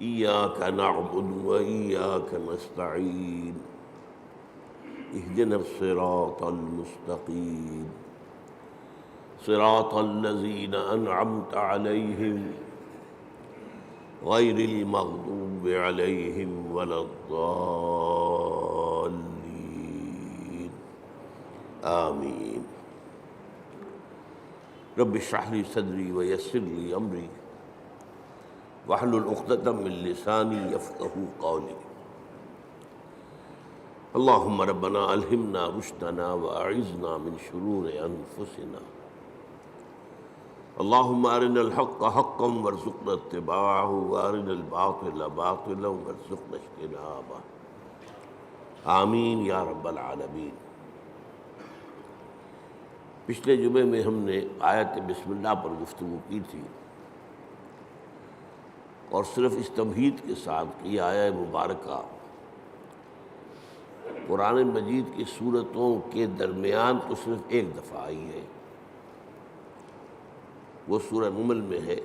إياك نعبد وإياك نستعين اهدنا الصراط المستقيم صراط الذين أنعمت عليهم غير المغضوب عليهم ولا الضالين آمين رب اشرح لي صدري ويسر لي أمري واحلل عقدة من لساني يفقهوا قولي اللهم ربنا ألهمنا رشدنا وأعذنا من شرور أنفسنا اللهم أرنا الحق حقا وارزقنا اتباعه وأرنا الباطل باطلا وارزقنا اجتنابه آمین یا رب العالمین۔ پچھلے جمعے میں ہم نے آیت بسم اللہ پر گفتگو کی تھی اور صرف اس تمہید کے ساتھ کہ یہ آیہ مبارکہ قرآن مجید کی سورتوں کے درمیان تو صرف ایک دفعہ آئی ہے، وہ سورہ نمل میں ہے۔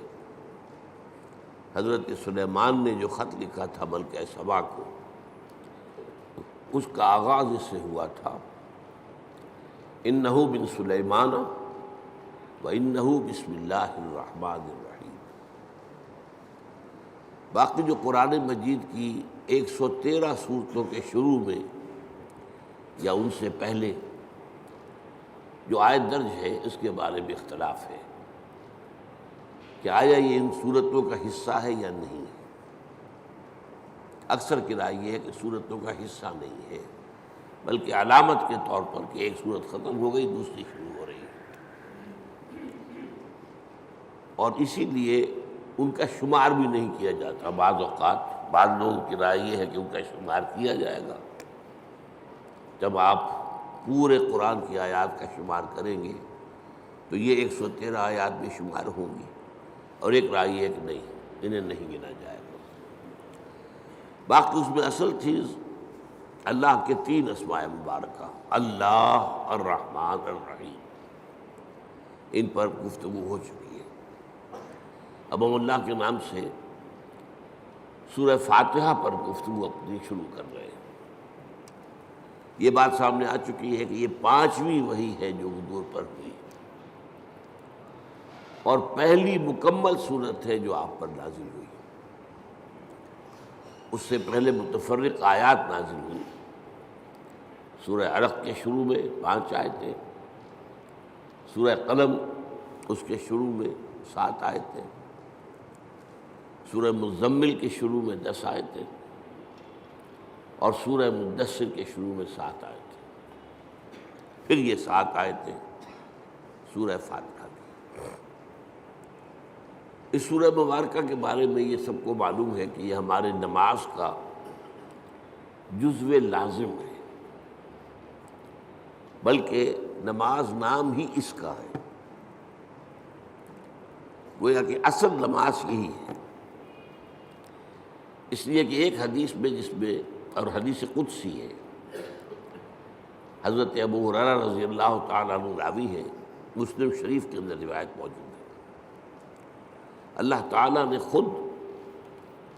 حضرت سلیمان نے جو خط لکھا تھا ملکہ سبا کو، اس کا آغاز اس سے ہوا تھا اِنَّهُ مِن سُلَيْمَانَ وَإِنَّهُ بِسْمِ اللَّهِ الرَّحْمَنِ الرَّحِيمِ۔ باقی جو قرآن مجید کی 113 سورتوں کے شروع میں یا ان سے پہلے جو آیت درج ہے اس کے بارے میں اختلاف ہے کہ آیا یہ ان سورتوں کا حصہ ہے یا نہیں ہے۔ اکثر کی رائے یہ ہے کہ سورتوں کا حصہ نہیں ہے، بلکہ علامت کے طور پر کہ ایک سورت ختم ہو گئی دوسری شروع ہو رہی ہے، اور اسی لیے ان کا شمار بھی نہیں کیا جاتا۔ بعض اوقات بعض لوگوں کی رائے یہ ہے کہ ان کا شمار کیا جائے گا، جب آپ پورے قرآن کی آیات کا شمار کریں گے تو یہ 113 آیات بھی شمار ہوں گی، اور ایک رائے ہے کہ نہیں، انہیں نہیں گنا جائے گا۔ باقی اس میں اصل چیز اللہ کے 3 اسماء مبارکہ، اللہ، الرحمن، الرحیم، ان پر گفتگو ہو چکی ہے۔ اب ہم اللہ کے نام سے سورہ فاتحہ پر گفتگو اپنی شروع کر رہے ہیں۔ یہ بات سامنے آ چکی ہے کہ یہ 5ویں وحی ہے جو حضور پر ہوئی، اور پہلی مکمل صورت ہے جو آپ پر نازل ہوئی۔ اس سے پہلے متفرق آیات نازل ہوئی۔ سورہ علق کے شروع میں 5 آیتیں، سورہ قلم اس کے شروع میں 7 آیتیں، سورہ مزمل کے شروع میں 10 آیتیں، اور سورہ مدثر کے شروع میں 7 آیتیں، پھر یہ 7 آیتیں سورہ فاتحہ کی۔ اس سورہ مبارکہ کے بارے میں یہ سب کو معلوم ہے کہ یہ ہمارے نماز کا جزو لازم ہے، بلکہ نماز نام ہی اس کا ہے، گویا کہ اصل نماز یہی ہے۔ اس لیے کہ ایک حدیث میں جس میں، اور حدیث قدسی ہے، حضرت ابو ہریرہ رضی اللہ تعالیٰ عنہ راوی ہے، مسلم شریف کے اندر روایت موجود ہے، اللہ تعالیٰ نے خود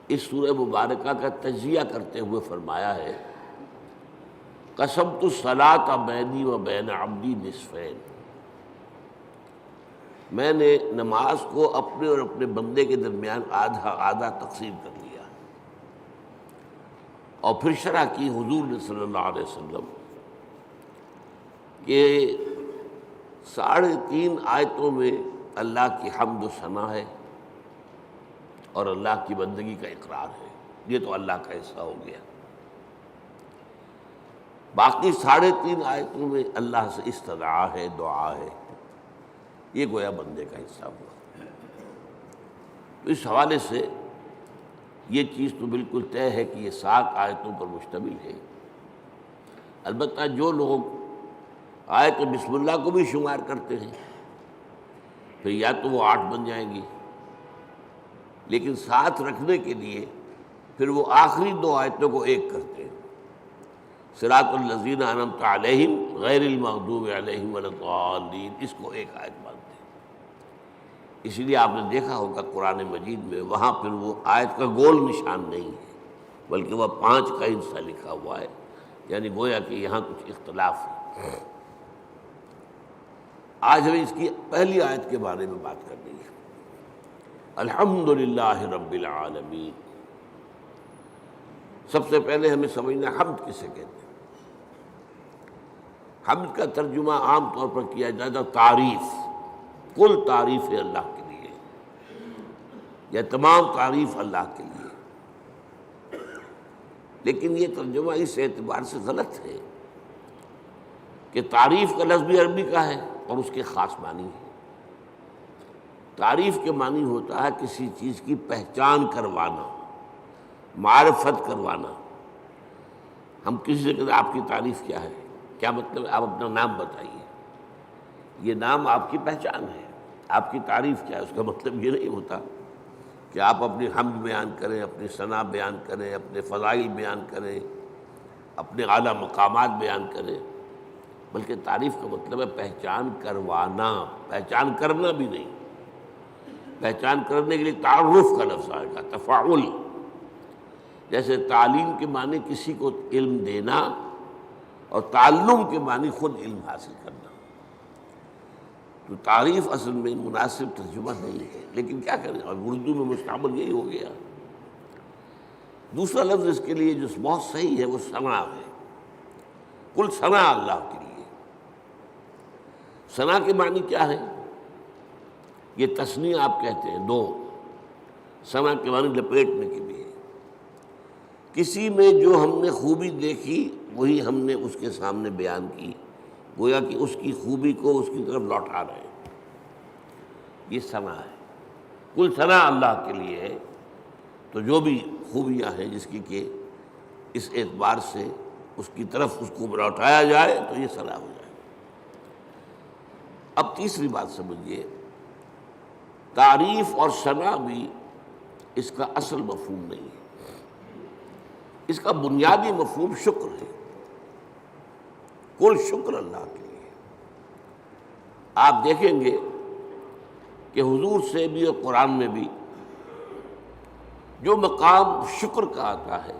اس سورہ مبارکہ کا تجزیہ کرتے ہوئے فرمایا ہے، قسمت الصلاۃ بینی و بین عبدی نصفین، میں نے نماز کو اپنے اور اپنے بندے کے درمیان آدھا آدھا تقسیم کر لیا۔ اور پھر شرح کی حضور نے صلی اللہ علیہ وسلم کہ 3.5 آیتوں میں اللہ کی حمد و ثنا ہے اور اللہ کی بندگی کا اقرار ہے، یہ تو اللہ کا حصہ ہو گیا۔ باقی 3.5 آیتوں میں اللہ سے استدعا ہے، دعا ہے، یہ گویا بندے کا حصہ ہوا۔ تو اس حوالے سے یہ چیز تو بالکل طے ہے کہ یہ 7 آیتوں پر مشتمل ہے۔ البتہ جو لوگ آیت بسم اللہ کو بھی شمار کرتے ہیں پھر یا تو وہ 8 بن جائیں گی، لیکن ساتھ رکھنے کے لیے پھر وہ آخری 2 آیتوں کو ایک کرتے ہیں، صراط الذین انعمت علیہم غیر المغضوب علیہم ولا الضالین، اس کو ایک آیت مانتے ہیں۔ اسی لیے آپ نے دیکھا ہوگا قرآن مجید میں وہاں پھر وہ آیت کا گول نشان نہیں ہے بلکہ وہ 5 کا حصہ لکھا ہوا ہے، یعنی گویا کہ یہاں کچھ اختلاف ہے۔ آج ہمیں اس کی پہلی آیت کے بارے میں بات کرنی ہے۔ الحمدللہ رب العالمین۔ سب سے پہلے ہمیں سمجھنا حمد کسے کہتے ہیں۔ حمد کا ترجمہ عام طور پر کیا جاتا ہے تعریف، کل تعریف ہے اللہ کے لیے، یا تمام تعریف اللہ کے لیے، لیکن یہ ترجمہ اس اعتبار سے غلط ہے کہ تعریف کا لفظ بھی عربی کا ہے اور اس کے خاص معنی ہے۔ تعریف کے معنی ہوتا ہے کسی چیز کی پہچان کروانا، معرفت کروانا۔ ہم کسی سے کہتے ہیں آپ کی تعریف کیا ہے، کیا مطلب ہے؟ آپ اپنا نام بتائیے، یہ نام آپ کی پہچان ہے۔ آپ کی تعریف کیا ہے؟ اس کا مطلب یہ نہیں ہوتا کہ آپ اپنی حمد بیان کریں، اپنی ثنا بیان کریں، اپنے فضائل بیان کریں، اپنے اعلیٰ مقامات بیان کریں، بلکہ تعریف کا مطلب ہے پہچان کروانا، پہچان کرنا بھی نہیں۔ پہچان کرنے کے لیے تعارف کا لفظ آئے گا، تفاعل۔ جیسے تعلیم کے معنی کسی کو علم دینا اور تعلم کے معنی خود علم حاصل کرنا۔ تو تعریف اصل میں مناسب ترجمہ نہیں ہے، لیکن کیا کریں، اور اردو میں مستعمل یہی ہو گیا۔ دوسرا لفظ اس کے لیے جو بہت صحیح ہے وہ ثنا ہے، کل ثنا اللہ کے لیے۔ ثنا کے معنی کیا ہے؟ یہ تثنیہ آپ کہتے ہیں، 2۔ ثنا کے معنی لپیٹنے کے لیے، کسی میں جو ہم نے خوبی دیکھی وہی ہم نے اس کے سامنے بیان کی، گویا کہ اس کی خوبی کو اس کی طرف لوٹا رہے ہیں، یہ ثنا ہے۔ کل ثنا اللہ کے لیے ہے، تو جو بھی خوبیاں ہیں جس کی کہ اس اعتبار سے اس کی طرف اس کو لوٹایا جائے تو یہ ثنا ہو جائے۔ اب تیسری بات سمجھیے، تعریف اور ثنا بھی اس کا اصل مفہوم نہیں ہے، اس کا بنیادی مفہوم شکر ہے۔ کل شکر اللہ کے لیے۔ آپ دیکھیں گے کہ حضور سے بھی اور قرآن میں بھی جو مقام شکر کا آتا ہے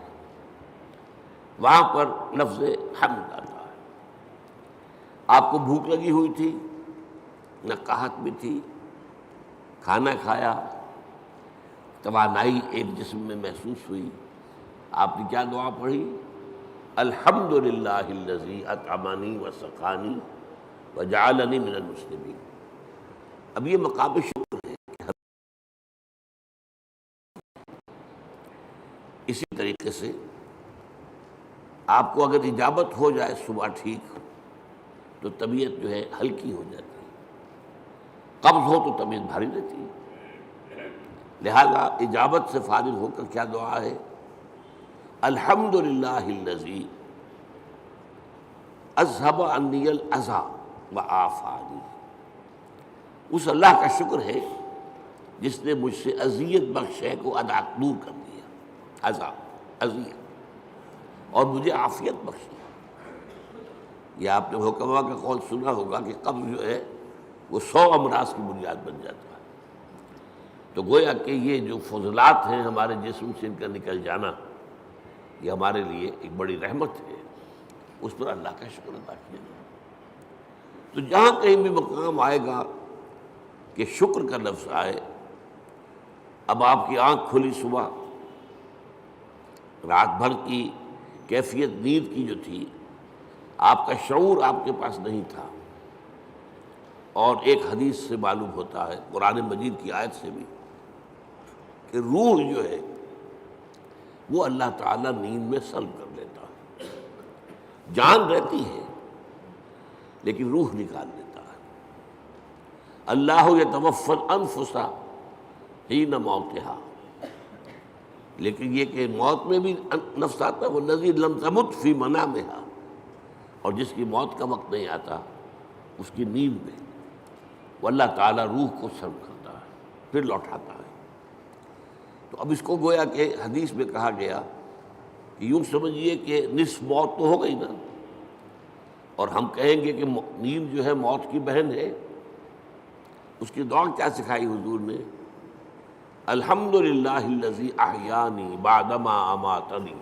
وہاں پر لفظ حمد آتا ہے۔ آپ کو بھوک لگی ہوئی تھی، نہ قحط بھی تھی، کھانا کھایا، توانائی ایک جسم میں محسوس ہوئی، آپ نے کیا دعا پڑھی؟ الحمدللہ الذی اطعمنی وسقانی وجعلنی من المسلمین۔ اب یہ مقام شکر ہے۔ اسی طریقے سے آپ کو اگر اجابت ہو جائے صبح ٹھیک تو طبیعت جو ہے ہلکی ہو جاتی ہے، قبض ہو تو طبیعت بھاری رہتی ہے، لہذا اجابت سے فارغ ہو کر کیا دعا ہے؟ الحمدللہ الذی اذھب عنی الاذی وعافانی۔ اس اللہ کا شکر ہے جس نے مجھ سے اذیت بخش ہے کو دور کر دیا، اذیت، اور مجھے عافیت بخشی۔ یہ آپ نے حکما کا قول سنا ہوگا کہ قبض جو ہے وہ 100 امراض کی بنیاد بن جاتا ہے۔ تو گویا کہ یہ جو فضلات ہیں ہمارے جسم سے ان کا نکل جانا، یہ ہمارے لیے ایک بڑی رحمت ہے، اس پر اللہ کا شکر ادا کیا جائے۔ تو جہاں کہیں بھی مقام آئے گا کہ شکر کا لفظ آئے، اب آپ کی آنکھ کھلی صبح، رات بھر کی کیفیت نیند کی جو تھی، آپ کا شعور آپ کے پاس نہیں تھا، اور ایک حدیث سے معلوم ہوتا ہے، قرآن مجید کی آیت سے بھی، کہ روح جو ہے وہ اللہ تعالیٰ نیند میں سلب کر لیتا ہے۔ جان رہتی ہے لیکن روح نکال لیتا ہے۔ اللہ یتوفی الانفس حین موتہا، لیکن یہ کہ موت میں بھی نفس آتا ہے، والذی لم تمت فی منامہا، اور جس کی موت کا وقت نہیں آتا اس کی نیند میں وہ اللہ تعالیٰ روح کو سلب کرتا ہے، پھر لوٹاتا ہے۔ تو اب اس کو گویا کہ حدیث میں کہا گیا کہ یوں سمجھیے کہ نصف موت تو ہو گئی نا، اور ہم کہیں گے کہ نیند جو ہے موت کی بہن ہے، اس کی دعا کیا سکھائی حضور نے؟ الحمدللہ الذی احیانی بعدما اماتنی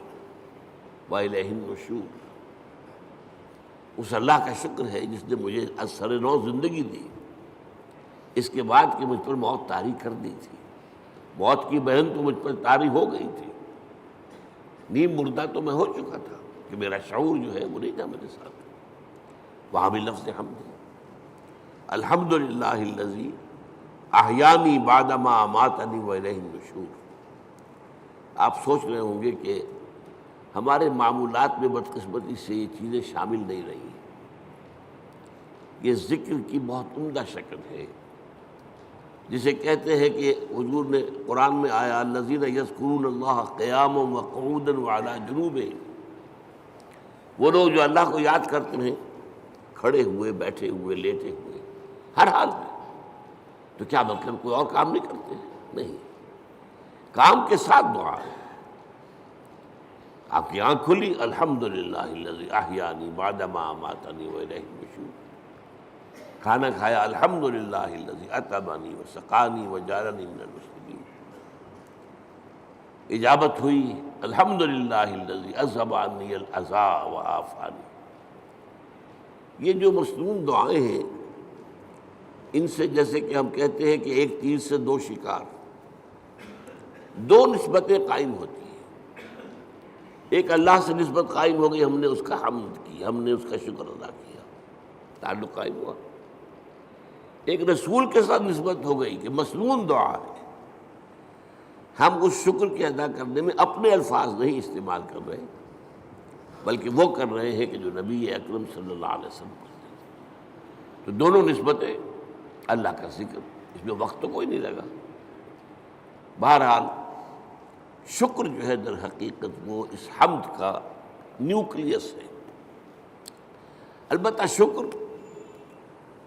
والیہ النشور. اس اللہ کا شکر ہے جس نے مجھے از سر نو زندگی دی، اس کے بعد کہ مجھ پر موت طاری کر دی تھی. موت کی بہن تو مجھ پر طاری ہو گئی تھی، نیم مردہ تو میں ہو چکا تھا کہ میرا شعور جو ہے وہ نہیں تھا میرے ساتھ. وہاں بھی لفظ حمد ہے، الحمدللہ الذی احیانی بعدما اماتنی والیہ النشور. آپ سوچ رہے ہوں گے کہ ہمارے معمولات میں بدقسمتی سے یہ چیزیں شامل نہیں رہی. یہ ذکر کی بہت عمدہ شکل ہے، جسے کہتے ہیں کہ حضور نے قرآن میں آیا الذین یذکرون اللہ قیاما وقعودا وعلی جنوبہم، وہ لوگ جو اللہ کو یاد کرتے ہیں کھڑے ہوئے، بیٹھے ہوئے، لیٹے ہوئے، ہر حال میں. تو کیا مطلب کوئی اور کام نہیں کرتے؟ نہیں، کام کے ساتھ دعا ہے. آپ کی آنکھ کھلی، الحمدللہ الذی احیانی بعدما اماتنی والیہ النشور. کھانا کھایا، الحمدللہ الذی اطعمنی وسقانی وجعلنی من المسلمین. اجابت ہوئی، الحمدللہ الذی اذھب عنی الاذی وعافانی. یہ جو مصنون دعائیں ہیں، ان سے جیسے کہ ہم کہتے ہیں کہ ایک تیر سے دو شکار، دو نسبتیں قائم ہوتی ہیں. ایک اللہ سے نسبت قائم ہو گئی، ہم نے اس کا حمد کی، ہم نے اس کا شکر ادا کیا، تعلق قائم ہوا. ایک رسول کے ساتھ نسبت ہو گئی کہ مسنون دعا ہے. ہم اس شکر کے ادا کرنے میں اپنے الفاظ نہیں استعمال کر رہے، بلکہ وہ کر رہے ہیں کہ جو نبی اکرم صلی اللہ علیہ وسلم کرتے ہیں. تو دونوں نسبتیں اللہ کا ذکر، اس میں وقت تو کوئی نہیں لگا. بہرحال شکر جو ہے در حقیقت وہ اس حمد کا نیوکلیس ہے. البتہ شکر،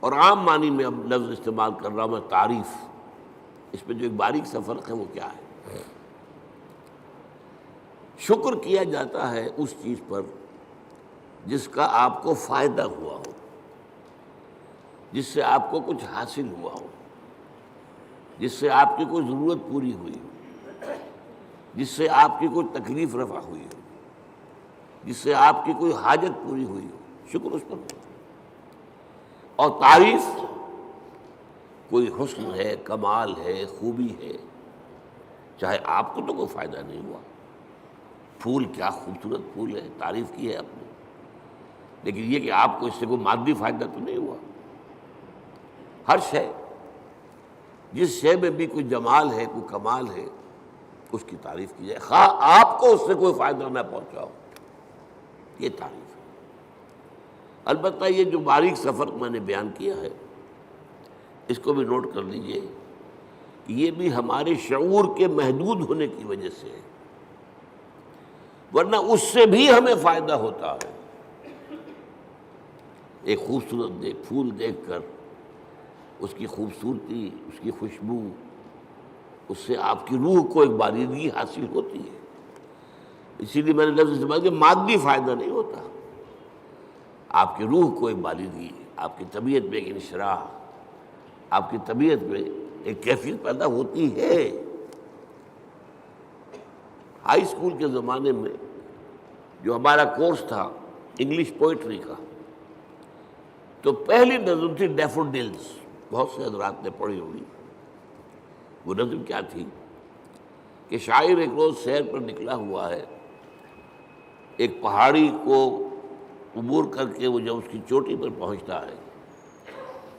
اور عام معنی میں اب لفظ استعمال کر رہا ہوں میں تعریف، اس میں جو ایک باریک سا فرق ہے وہ کیا ہے؟ شکر کیا جاتا ہے اس چیز پر جس کا آپ کو فائدہ ہوا ہو، جس سے آپ کو کچھ حاصل ہوا ہو، جس سے آپ کی کوئی ضرورت پوری ہوئی ہو، جس سے آپ کی کوئی تکلیف رفع ہوئی ہو، جس سے آپ کی کوئی حاجت پوری ہوئی ہو. شکر اس پر ہو. اور تعریف کوئی حسن ہے، کمال ہے، خوبی ہے، چاہے آپ کو تو کوئی فائدہ نہیں ہوا. پھول کیا خوبصورت پھول ہے، تعریف کی ہے آپ نے، لیکن یہ کہ آپ کو اس سے کوئی مادی فائدہ تو نہیں ہوا. ہر شے، جس شے میں بھی کوئی جمال ہے، کوئی کمال ہے، اس کی تعریف کی جائے، خواہ آپ کو اس سے کوئی فائدہ نہ پہنچاؤ. یہ تعریف ہے. البتہ یہ جو باریک سا فرق میں نے بیان کیا ہے، اس کو بھی نوٹ کر لیجئے کہ یہ بھی ہمارے شعور کے محدود ہونے کی وجہ سے ہے، ورنہ اس سے بھی ہمیں فائدہ ہوتا ہے. ایک خوبصورت پھول دیکھ کر اس کی خوبصورتی، اس کی خوشبو، اس سے آپ کی روح کو ایک باریدگی حاصل ہوتی ہے. اسی لیے میں نے لفظ استعمال کیا، مادی فائدہ نہیں ہوتا، آپ کی روح کو ایک باریدگی، آپ کی طبیعت میں ایک انشراح، آپ کی طبیعت میں ایک کیفیت پیدا ہوتی ہے. ہائی اسکول کے زمانے میں جو ہمارا کورس تھا انگلش پوئٹری کا، تو پہلی نظم تھی ڈیفوڈلز. بہت سے حضرات نے پڑھی ہوگی. وہ نظم کیا تھی کہ شاعر ایک روز سیر پر نکلا ہوا ہے، ایک پہاڑی کو عبور کر کے وہ جب اس کی چوٹی پر پہنچتا ہے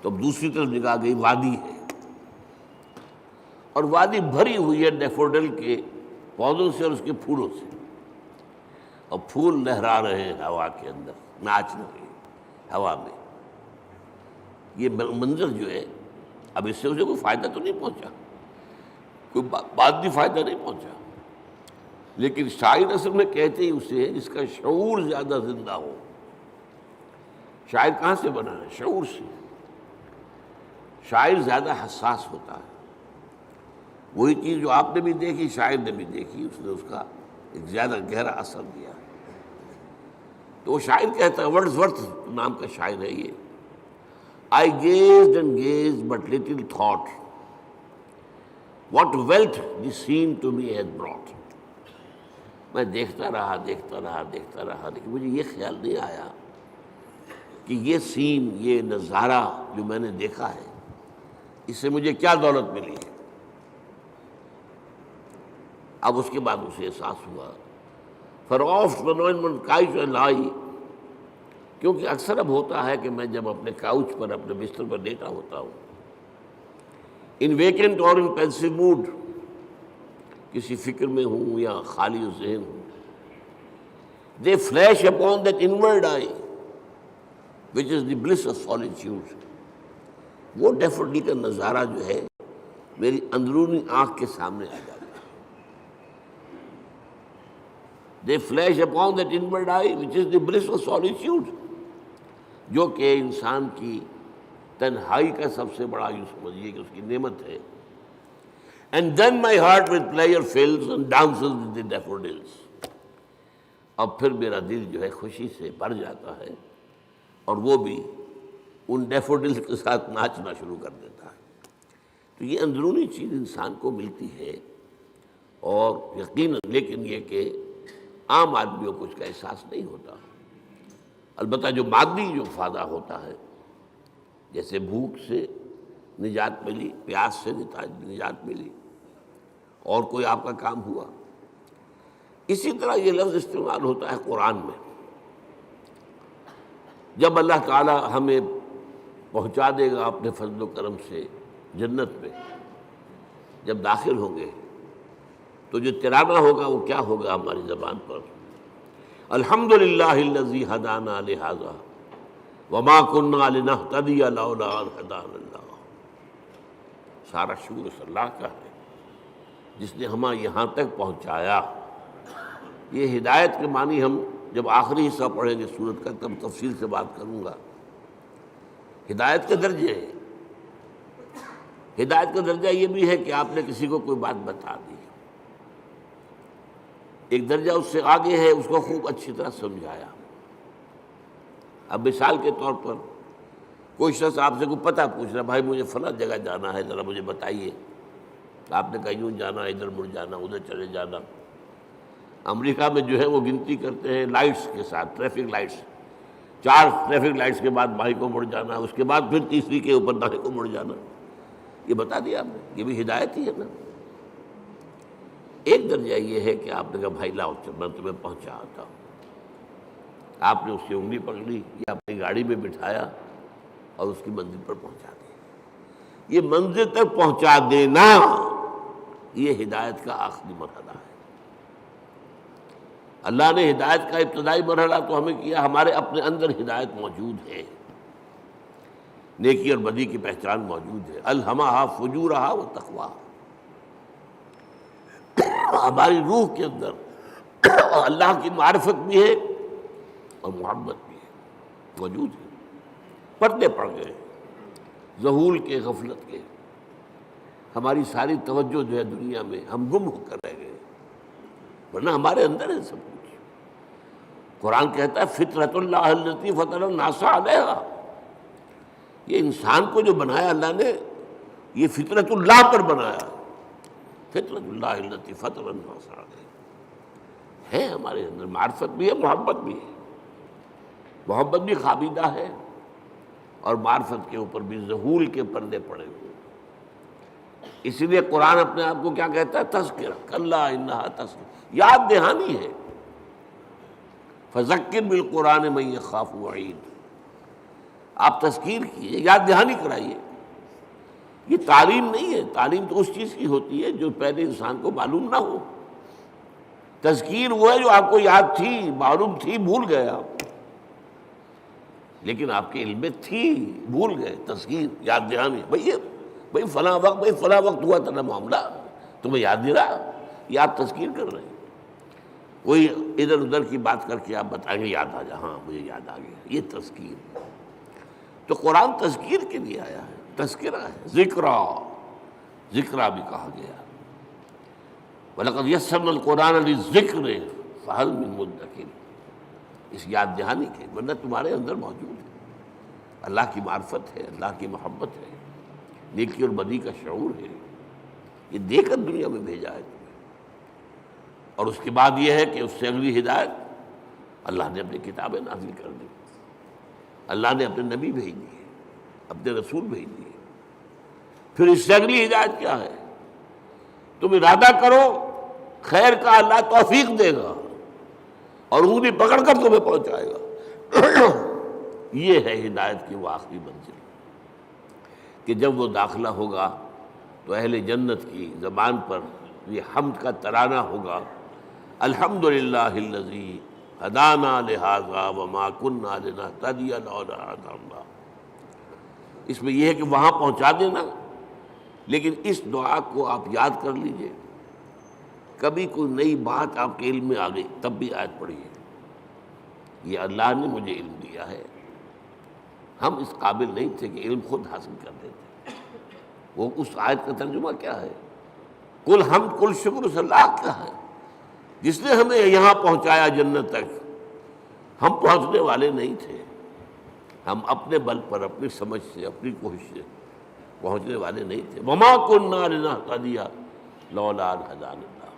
تو اب دوسری طرف نگاہ گئی، وادی ہے، اور وادی بھری ہوئی ہے ڈیفوڈل کے پودوں سے اور اس کے پھولوں سے، اور پھول لہرا رہے ہیں ہوا کے اندر، ناچ رہے ہیں ہوا میں. یہ منظر جو ہے، اب اس سے اسے کوئی فائدہ تو نہیں پہنچا، کوئی مادی فائدہ نہیں پہنچا، لیکن شاعر اصل میں کہتے ہی اسے ہے جس کا شعور زیادہ زندہ ہو. شاعر کہاں سے بنا ہے؟ شعور سے. شاعر زیادہ حساس ہوتا ہے. وہی چیز جو آپ نے بھی دیکھی، شاعر نے بھی دیکھی، اس نے اس کا ایک زیادہ گہرا اثر دیا. تو وہ شاعر کہتا ہے، ورڈزورتھ نام کا شاعر ہے یہ، I gazed and gazed, but little thought what wealth the scene to me has brought. میں دیکھتا رہا لیکن مجھے یہ خیال نہیں آیا کہ یہ سین، یہ نظارہ جو میں نے دیکھا ہے، اس سے مجھے کیا دولت ملی ہے۔ اب اس کے بعد اسے احساس ہوا فراف من کاؤچ لائی، کیونکہ اکثر اب ہوتا ہے کہ میں جب اپنے کاؤچ پر، اپنے بستر پر لیٹا ہوتا ہوں، ان ویکنٹ اور ان پینسو موڈ، کسی فکر میں ہوں یا خالی ذہن ہوں، they flash upon that inward eye which is the bliss of solitude. وہ ڈیفوڈل کا نظارہ جو ہے میری اندرونی آنکھ کے سامنے آ جاتا ہے۔ they flash upon that inward eye which is the bliss of solitude، جو کہ انسان کی تنہائی کا سب سے بڑا، یوں سمجھیے کہ اس کی نعمت ہے۔ And then my heart with pleasure fills and dances with the daffodils. اب پھر میرا دل جو ہے خوشی سے بھر جاتا ہے، اور وہ بھی ان ڈیفوڈلز کے ساتھ ناچنا شروع کر دیتا ہے۔ تو یہ اندرونی چیز انسان کو ملتی ہے، اور یقیناً لیکن یہ کہ عام آدمیوں کو اس کا احساس نہیں ہوتا۔ البتہ جو مادی جو فائدہ ہوتا ہے، جیسے بھوک سے نجات ملی، پیاس سے نجات ملی، اور کوئی آپ کا کام ہوا، اسی طرح یہ لفظ استعمال ہوتا ہے قرآن میں۔ جب اللہ تعالی ہمیں پہنچا دے گا اپنے فضل و کرم سے جنت میں، جب داخل ہوں گے تو جو ترانہ ہوگا وہ کیا ہوگا ہماری زبان پر؟ الحمدللہ الذی ہدانا لہذا وما كنا لنہتدی لولا ان ہدانا اللہ۔ سارا شکر اس اللہ کا ہے جس نے ہمیں یہاں تک پہنچایا۔ یہ ہدایت کے معنی ہم جب آخری حصہ پڑھیں گے سورت کا تب تفصیل سے بات کروں گا۔ ہدایت کے درجے ہیں، ہدایت کا درجہ یہ بھی ہے کہ آپ نے کسی کو کوئی بات بتا دی، ایک درجہ اس سے آگے ہے اس کو خوب اچھی طرح سمجھایا۔ اب مثال کے طور پر کوئی شخص آپ سے کوئی پتہ پوچھ رہا، بھائی مجھے فلاں جگہ جانا ہے، ذرا مجھے بتائیے۔ آپ نے کہا یوں جانا، ادھر مڑ جانا، ادھر چلے جانا۔ امریکہ میں جو ہے وہ گنتی کرتے ہیں لائٹس کے ساتھ، ٹریفک لائٹس، 4 ٹریفک لائٹس کے بعد بھائی کو مڑ جانا، اس کے بعد پھر تیسری کے اوپر دائیں کو مڑ جانا۔ یہ بتا دیا آپ نے، یہ بھی ہدایت ہی ہے نا۔ ایک درجہ یہ ہے کہ آپ نے کہا بھائی لاؤ میں تمہیں پہنچا آتا ہوں، آپ نے اس کی انگلی پکڑی یا اپنی گاڑی میں بٹھایا اور اس کی منزل پر پہنچا دیا۔ یہ منزل تک پہنچا دینا یہ ہدایت کا آخری مرحلہ ہے۔ اللہ نے ہدایت کا ابتدائی مرحلہ تو ہمیں کیا، ہمارے اپنے اندر ہدایت موجود ہے، نیکی اور بدی کی پہچان موجود ہے۔ الہمہا فجورہا و تقواہا، ہماری روح کے اندر اللہ کی معرفت بھی ہے اور محبت بھی ہے، موجود ہے۔ پردے پڑ گئے ذہول کے، غفلت کے، ہماری ساری توجہ جو ہے دنیا میں، ہم گم ہو کر رہ گئے، ورنہ ہمارے اندر ہے سب کچھ۔ قرآن کہتا ہے فطرت اللہ التی فطر الناس علیہا، یہ انسان کو جو بنایا اللہ نے یہ فطرت اللہ پر بنایا، فطرت اللہ التی فطر الناس علیہا ہے۔ ہمارے اندر معرفت بھی ہے، محبت بھی ہے، محبت بھی خوابیدہ ہے، اور معرفت کے اوپر بھی ذہول کے پردے پڑے ہوئے۔ اسی لیے قرآن اپنے آپ کو کیا کہتا ہے؟ تذکرہ، کلا انہا تذکرہ، یاد دہانی ہے۔ فذکر بالقرآن من یخاف وعید، آپ تذکیر کیے، یاد دہانی کرائیے۔ یہ تعلیم نہیں ہے، تعلیم تو اس چیز کی ہوتی ہے جو پہلے انسان کو معلوم نہ ہو۔ تذکیر وہ ہے جو آپ کو یاد تھی، معلوم تھی، بھول گئے آپ، لیکن آپ کے علم میں تھی، بھول گئے۔ تذکیر، یاد دہانی، بھئی فلاں وقت ہوا تھا نا معاملہ، تمہیں یاد نہیں رہا، یہ آپ تذکیر کر رہے ہیں۔ کوئی ادھر ادھر کی بات کر کے آپ بتائیں گے یاد آ جا، ہاں مجھے یاد آ گیا، یہ تذکیر۔ تو قرآن تذکیر کے لیے آیا ہے، تذکرہ ہے، ذکرہ بھی کہا گیا۔ وَلَقَدْ يَسَّرْنَا الْقُرْآنَ لِلذِّكْرِ فَهَلْ مِن مُدَّكِرٍ، اس یاد دہانی کے، ورنہ تمہارے اندر موجود ہے۔ اللہ کی معرفت ہے، اللہ کی محبت ہے، نیکی اور بدی کا شعور ہے، یہ دے کر دنیا میں بھیجا ہے تمہیں۔ اور اس کے بعد یہ ہے کہ اس سے اگلی ہدایت اللہ نے اپنی کتابیں نازل کر دی، اللہ نے اپنے نبی بھیج دیے، اپنے رسول بھیج دیے۔ پھر اس سے اگلی ہدایت کیا ہے؟ تم ارادہ کرو خیر کا، اللہ توفیق دے گا اور انگلی پکڑ کر تمہیں پہنچائے گا۔ یہ ہے ہدایت کی وہ آخری منزل کہ جب وہ داخلہ ہوگا تو اہل جنت کی زبان پر یہ حمد کا ترانہ ہوگا، الحمدللہ الذی ہدانا لہذا وما کنا لنہتدی لولا ان ہدانا اللہ۔ اس میں یہ ہے کہ وہاں پہنچا دینا، لیکن اس دعا کو آپ یاد کر لیجئے، کبھی کوئی نئی بات آپ کے علم میں آ گئی تب بھی آیت پڑھیے، یہ اللہ نے مجھے علم دیا ہے، ہم اس قابل نہیں تھے کہ علم خود حاصل کر دیتے۔ وہ اس آیت کا ترجمہ کیا ہے؟ کل حمد کل شکر اس اللہ کا ہے جس نے ہمیں یہاں پہنچایا جنت تک، ہم پہنچنے والے نہیں تھے، ہم اپنے بل پر، اپنی سمجھ سے، اپنی کوشش سے پہنچنے والے نہیں تھے۔ وما كنا لنهتدي لولا ان هدانا اللہ۔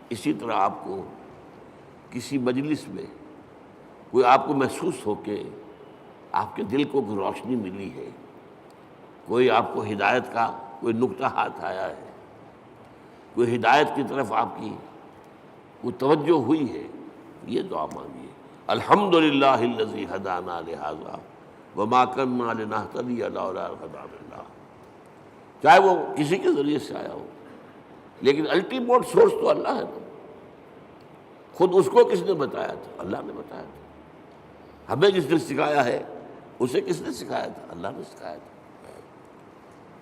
اسی طرح آپ کو کسی مجلس میں کوئی آپ کو محسوس ہو کہ آپ کے دل کو کوئی روشنی ملی ہے، کوئی آپ کو ہدایت کا کوئی نقطہ ہاتھ آیا ہے، کوئی ہدایت کی طرف آپ کی کوئی توجہ ہوئی ہے، یہ دعا مانگیے، الحمدللہ الذی ہدانا لہذا وما کنا لنہتدی لولا ان ہدانا اللہ۔ چاہے وہ کسی کے ذریعے سے آیا ہو، لیکن الٹیمیٹ سورس تو اللہ ہے نا۔ خود اس کو کس نے بتایا تھا؟ اللہ نے بتایا تھا۔ ہمیں جس نے سکھایا ہے اسے کس نے سکھایا تھا؟ اللہ نے سکھایا تھا۔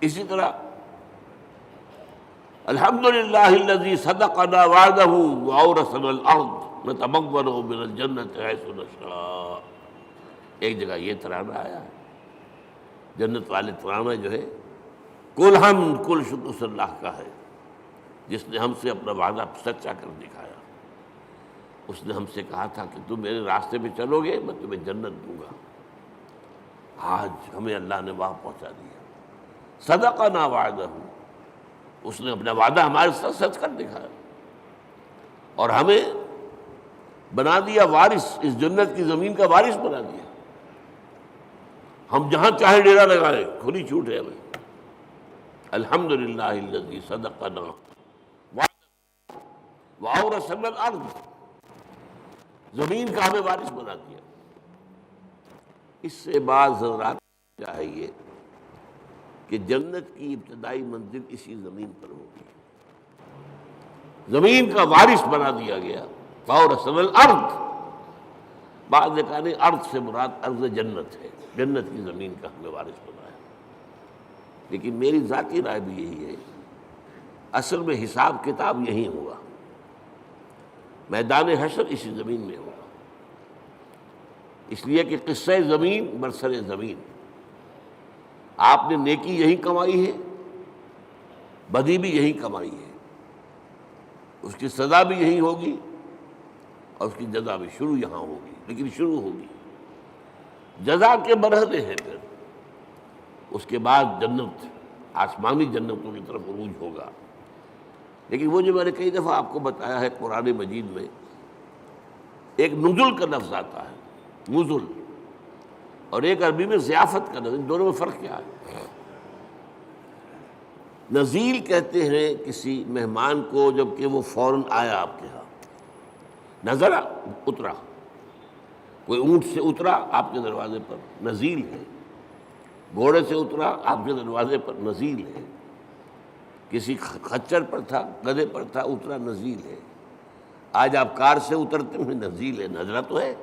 اسی طرح الحمدللہ الذی صدقنا وعدہ واورثنا الارض نتبوأ من الجنۃ حیث نشاء۔ ایک جگہ یہ ترانہ آیا ہے، جنت والے ترانہ جو ہے کل حمد کل شکر اس اللہ کا ہے جس نے ہم سے اپنا وعدہ سچا کر دکھایا۔ اس نے ہم سے کہا تھا کہ تم میرے راستے پہ چلو گے میں تمہیں جنت دوں گا، آج ہمیں اللہ نے وہاں پہنچا دیا۔ صدقنا وعدہ، اس نے اپنا وعدہ ہمارے ساتھ سچ کر دکھایا اور ہمیں بنا دیا وارث، اس جنت کی زمین کا وارث بنا دیا۔ ہم جہاں چاہے ڈیرا لگائیں، کھلی چھوٹ ہے ہمیں۔ الحمدللہ الذی صدقنا وعدہ واورثنا الارض، زمین کا ہمیں وارث بنا دیا۔ اس سے بعض حضرات چاہیے کہ جنت کی ابتدائی منزل اسی زمین پر ہوگی، زمین کا وارث بنا دیا گیا۔ واورثنا الارض، بعض نے کہا نہیں، ارض سے مراد ارض جنت ہے، جنت کی زمین کا ہمیں وارث بنایا۔ لیکن میری ذاتی رائے بھی یہی ہے، اصل میں حساب کتاب یہی ہوگا، میدان حشر اسی زمین میں ہوگا، اس لیے کہ قصہ زمین برسر زمین، آپ نے نیکی یہی کمائی ہے، بدی بھی یہی کمائی ہے، اس کی سزا بھی یہی ہوگی اور اس کی جزا بھی شروع یہاں ہوگی، لیکن شروع ہوگی، جزا کے مرحلے ہیں، پھر اس کے بعد جنت، آسمانی جنتوں کی طرف عروج ہوگا۔ لیکن وہ جو میں نے کئی دفعہ آپ کو بتایا ہے، قرآن مجید میں ایک نزل کا لفظ آتا ہے، نزل، اور ایک عربی میں ضیافت کا لفظ، ان دونوں میں فرق کیا ہے؟ نزیل کہتے ہیں کسی مہمان کو جب کہ وہ فوراً آیا آپ کے ہاں، نزلہ اترا، کوئی اونٹ سے اترا آپ کے دروازے پر، نزیل ہے، گھوڑے سے اترا آپ کے دروازے پر، نزیل ہے، کسی خچر پر تھا، گدھے پر تھا، اترا، نزیل ہے۔ آج آپ کار سے اترتے ہیں، نزیل ہے، نزلہ تو ہے۔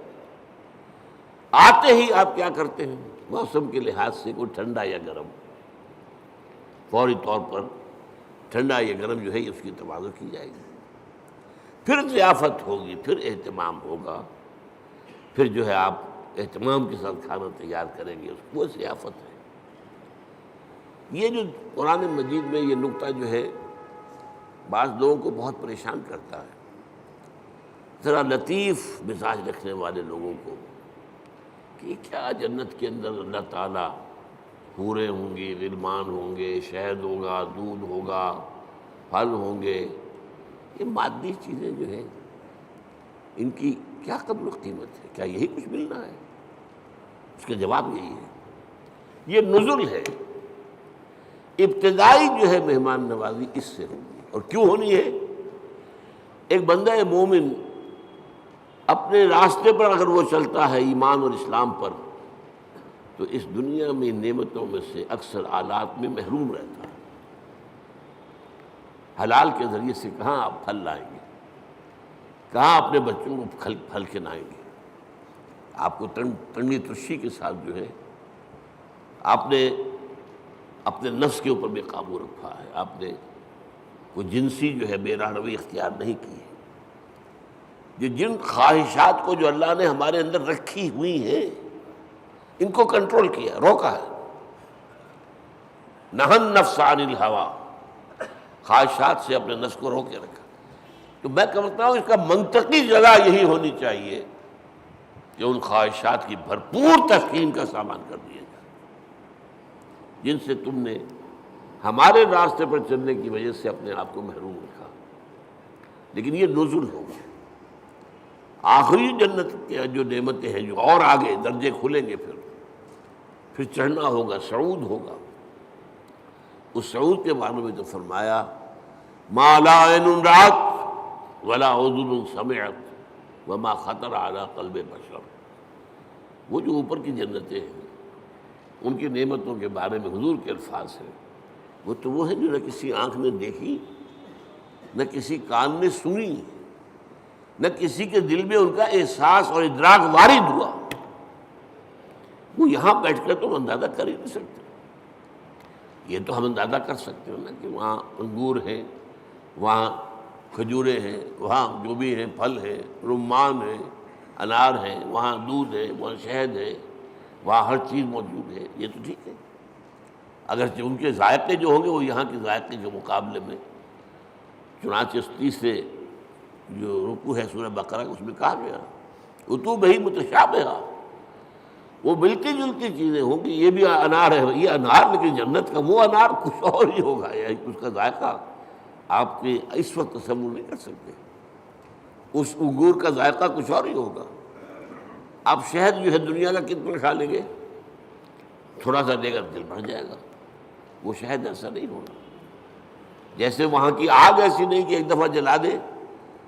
آتے ہی آپ کیا کرتے ہیں؟ موسم کے لحاظ سے کوئی ٹھنڈا یا گرم، فوری طور پر ٹھنڈا یا گرم جو ہے اس کی تواضع کی جائے گی، پھر ضیافت ہوگی، پھر اہتمام ہوگا، پھر جو ہے آپ اہتمام کے ساتھ کھانا تیار کریں گے، وہ ضیافت ہے۔ یہ جو قرآن مجید میں یہ نقطہ جو ہے بعض لوگوں کو بہت پریشان کرتا ہے، ذرا لطیف مزاج رکھنے والے لوگوں کو کہ کیا جنت کے اندر اللہ تعالیٰ حوریں ہوں گی، غلمان ہوں گے، شہد ہوگا، دودھ ہوگا، پھل ہوں گے، یہ مادی چیزیں جو ہیں ان کی کیا قدر و قیمت ہے؟ کیا یہی کچھ ملنا ہے؟ اس کا جواب یہی ہے، یہ نزل ہے، ابتدائی جو ہے مہمان نوازی اس سے ہوگی۔ اور کیوں ہونی ہے؟ ایک بندہ مومن اپنے راستے پر اگر وہ چلتا ہے ایمان اور اسلام پر، تو اس دنیا میں نعمتوں میں سے اکثر آلات میں محروم رہتا ہے۔ حلال کے ذریعے سے کہاں آپ پھل لائیں گے، کہاں اپنے بچوں کو پھل کھلائیں گے؟ آپ کو ٹنڈی ترشی کے ساتھ جو ہے آپ نے اپنے نفس کے اوپر بھی قابو رکھا ہے، آپ نے کوئی جنسی جو ہے بے راہروی اختیار نہیں کی ہے۔ یہ جن خواہشات کو جو اللہ نے ہمارے اندر رکھی ہوئی ہیں ان کو کنٹرول کیا، روکا ہے۔ نہن نفس عن الہوا، خواہشات سے اپنے نفس کو روکے رکھا۔ تو میں کہتا ہوں اس کا منطقی جگہ یہی ہونی چاہیے کہ ان خواہشات کی بھرپور تسکین کا سامان کر دیا جائے جن سے تم نے ہمارے راستے پر چلنے کی وجہ سے اپنے آپ کو محروم رکھا۔ لیکن یہ نزل ہوگا، آخری جنت کے جو نعمتیں ہیں جو اور آگے درجے کھلیں گے، پھر چڑھنا ہوگا، صعود ہوگا۔ اس صعود کے بارے میں تو فرمایا ما لا عین رأت ولا اذن سمعت وما خطر علی قلب بشر۔ وہ جو اوپر کی جنتیں ہیں ان کی نعمتوں کے بارے میں حضور کے الفاظ ہیں، وہ تو وہ ہیں جو نہ کسی آنکھ نے دیکھی، نہ کسی کان نے سنی، نہ کسی کے دل میں ان کا احساس اور ادراک وارد ہوا۔ وہ یہاں بیٹھ کر تو ہم اندازہ کر ہی نہیں سکتے۔ یہ تو ہم اندازہ کر سکتے ہیں نا کہ وہاں انگور ہیں، وہاں کھجوریں ہیں، وہاں جو بھی ہیں پھل ہیں، رمان ہیں، انار ہیں، وہاں دودھ ہے، وہاں شہد ہے، وہاں ہر چیز موجود ہے، یہ تو ٹھیک ہے۔ اگرچہ ان کے ذائقے جو ہوں گے وہ یہاں کے ذائقے کے مقابلے میں، چنانچہ 30 سے جو رکوع ہے سورہ بقرہ اس میں کہا گیا اتوبہ متشابہہ، وہ ملتی جلتی چیزیں ہوں گی۔ یہ بھی انار ہے، یہ انار، لیکن جنت کا وہ انار کچھ اور ہی ہوگا، یعنی اس کا ذائقہ آپ کے اس وقت تصور نہیں کر سکتے۔ اس انگور کا ذائقہ کچھ اور ہی ہوگا۔ آپ شہد جو ہے دنیا کا کتنا کھا لیں گے، تھوڑا سا لے کر دل بھر جائے گا۔ وہ شہد ایسا نہیں ہوگا۔ جیسے وہاں کی آگ ایسی نہیں کہ ایک دفعہ جلا دے